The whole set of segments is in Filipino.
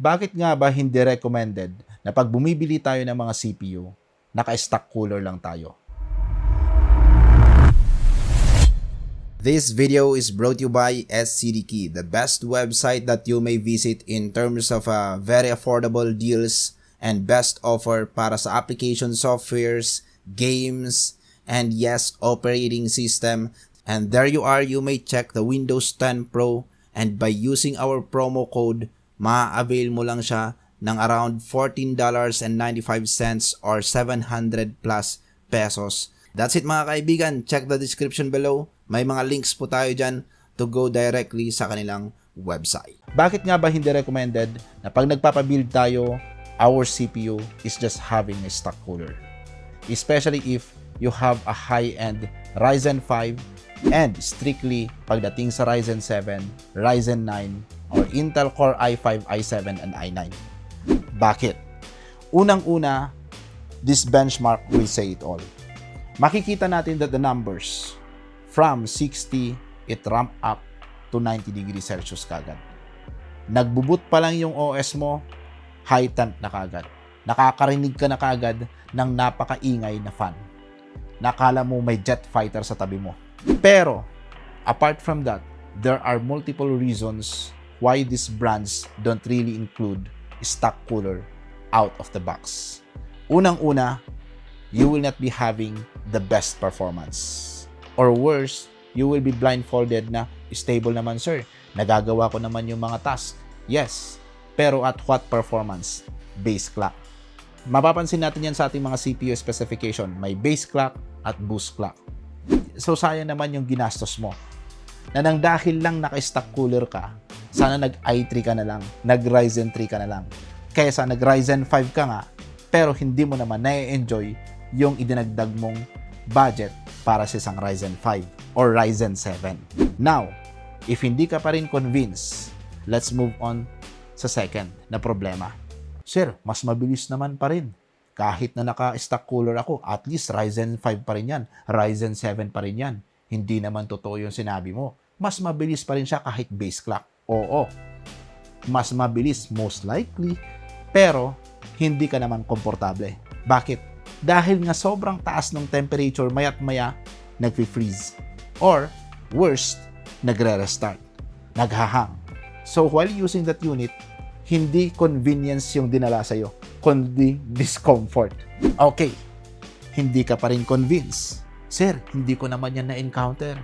Bakit nga ba hindi recommended na pag bumibili tayo ng mga CPU, naka-stock cooler lang tayo? This video is brought to you by SCDKey, the best website that you may visit in terms of very affordable deals and best offer para sa application softwares, games, and yes, operating system. And there you are, you may check the Windows 10 Pro, and by using our promo code, ma-avail mo lang siya ng around $14.95 or 700 plus pesos. That's it mga kaibigan, check the description below. May mga links po tayo dyan to go directly sa kanilang website. Bakit nga ba hindi recommended na pag nagpapabuild tayo, our CPU is just having a stock cooler? Especially if you have a high-end Ryzen 5 and strictly pagdating sa Ryzen 7, Ryzen 9, or Intel Core i5, i7, and i9. Bakit? Unang-una, this benchmark will say it all. Makikita natin that the numbers from 60, it ramp up to 90 degrees Celsius kagad. Nagbuboot pa lang yung OS mo, high temp na kagad. Nakakarinig ka na kagad ng napakaingay na fan. Nakala mo may jet fighter sa tabi mo. Pero, apart from that, there are multiple reasons why these brands don't really include stock cooler out of the box. Unang-una, you will not be having the best performance. Or worse, you will be blindfolded na stable naman sir, nagagawa ko naman yung mga tasks. Yes, pero at what performance? Base clock. Mapapansin natin yan sa ating mga CPU specification. May base clock at boost clock. So sayang naman yung ginastos mo. Na nang dahil lang naka-stock cooler ka, sana nag-i3 ka na lang, nag-Ryzen 3 ka na lang. Kaysa nag-Ryzen 5 ka nga, pero hindi mo naman na-enjoy yung idinagdag mong budget para sa isang Ryzen 5 or Ryzen 7. Now, if hindi ka pa rin convinced, let's move on sa second na problema. Sir, mas mabilis naman pa rin. Kahit na naka-stock cooler ako, at least Ryzen 5 pa rin yan, Ryzen 7 pa rin yan. Hindi naman totoo yung sinabi mo. Mas mabilis pa rin siya kahit base clock. Oo, mas mabilis most likely, pero hindi ka naman komportable. Bakit? Dahil nga sobrang taas ng temperature, maya't maya, nagfi-freeze. Or, worst, nagre-restart. Naghahang. So, while using that unit, hindi convenience yung dinala sa'yo, kundi discomfort. Okay, hindi ka pa rin convinced. Sir, hindi ko naman yan na-encounter.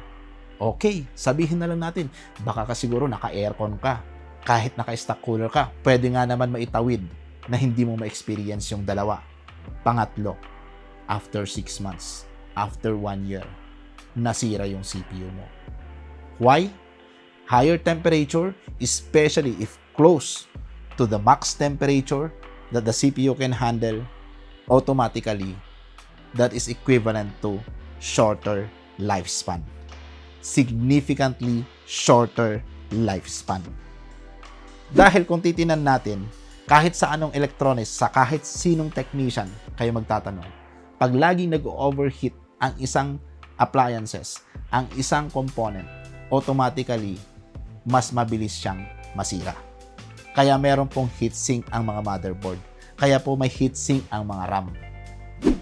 Okay, sabihin na lang natin, baka ka siguro naka-aircon ka. Kahit naka-stock cooler ka, pwede nga naman maitawid na hindi mo ma-experience yung dalawa. Pangatlo, after 6 months, after 1 year, nasira yung CPU mo. Why? Higher temperature, especially if close to the max temperature that the CPU can handle, automatically, that is equivalent to shorter lifespan. Significantly shorter lifespan. Dahil kung titinan natin, kahit sa anong electronics, sa kahit sinong technician kayo magtatanong, pag laging nag-overheat ang isang appliances, ang isang component, automatically, mas mabilis siyang masira. Kaya meron pong heatsink ang mga motherboard. Kaya po may heatsink ang mga RAM.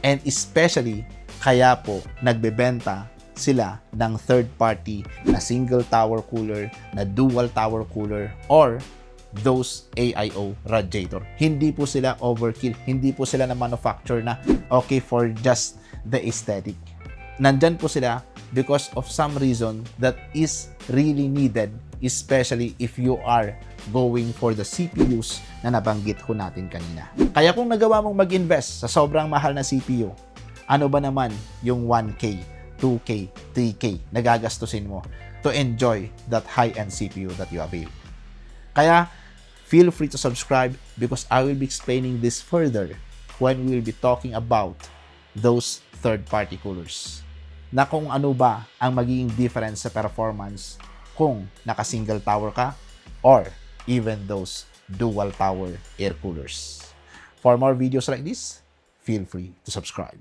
And especially, kaya po nagbebenta sila ng third party na single tower cooler, na dual tower cooler, or those AIO radiator. Hindi po sila overkill. Hindi po sila na manufacture na okay for just the aesthetic. Nandyan po sila because of some reason that is really needed, especially if you are going for the CPUs na nabanggit ko natin kanina. Kaya kung nagawa mong mag-invest sa sobrang mahal na CPU, ano ba naman yung 1K, 2K, 3K na gagastusin mo to enjoy that high-end CPU that you avail? Kaya, feel free to subscribe because I will be explaining this further when we will be talking about those third-party coolers. Na kung ano ba ang magiging difference sa performance kung naka-single tower ka or even those dual tower air coolers. For more videos like this, feel free to subscribe.